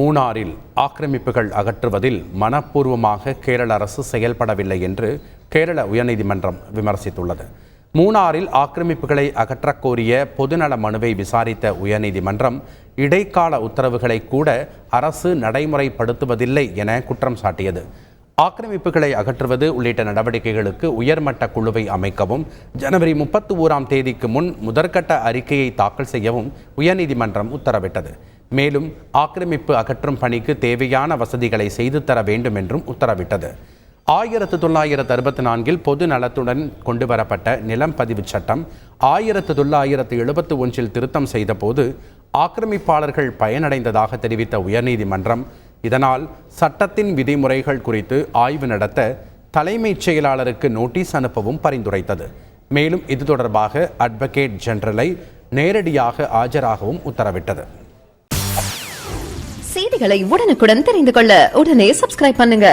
மூணாறில் ஆக்கிரமிப்புகள் அகற்றுவதில் மனப்பூர்வமாக கேரள அரசு செயல்படவில்லை என்று கேரள உயர்நீதிமன்றம் விமர்சித்துள்ளது. மூணாறில் ஆக்கிரமிப்புகளை அகற்றக் கோரிய பொதுநல மனுவை விசாரித்த உயர்நீதிமன்றம் இடைக்கால உத்தரவுகளை கூட அரசு நடைமுறைப்படுத்துவதில்லை என குற்றம் சாட்டியது. ஆக்கிரமிப்புகளை அகற்றுவது உள்ளிட்ட நடவடிக்கைகளுக்கு உயர்மட்ட குழுவை அமைக்கவும் ஜனவரி 31ஆம் தேதிக்கு முன் முதற்கட்ட அறிக்கையை தாக்கல் செய்யவும் உயர்நீதிமன்றம் உத்தரவிட்டது. மேலும் ஆக்கிரமிப்பு அகற்றும் பணிக்கு தேவையான வசதிகளை செய்து தர வேண்டும் என்றும் உத்தரவிட்டது. 1964 பொது நலத்துடன் கொண்டுவரப்பட்ட நிலம் பதிவு சட்டம் 1971 திருத்தம் செய்த போது ஆக்கிரமிப்பாளர்கள் பயனடைந்ததாக தெரிவித்த உயர்நீதிமன்றம், இதனால் சட்டத்தின் விதிமுறைகள் குறித்து ஆய்வு நடத்த தலைமைச் செயலாளருக்கு நோட்டீஸ் அனுப்பவும் பரிந்துரைத்தது. மேலும் இது தொடர்பாக அட்வொகேட் ஜெனரலை நேரடியாக ஆஜராகவும் உத்தரவிட்டது. செய்திகளை உடனுக்குடன் தெரிந்து கொள்ள உடனே சப்ஸ்கிரைப் பண்ணுங்க.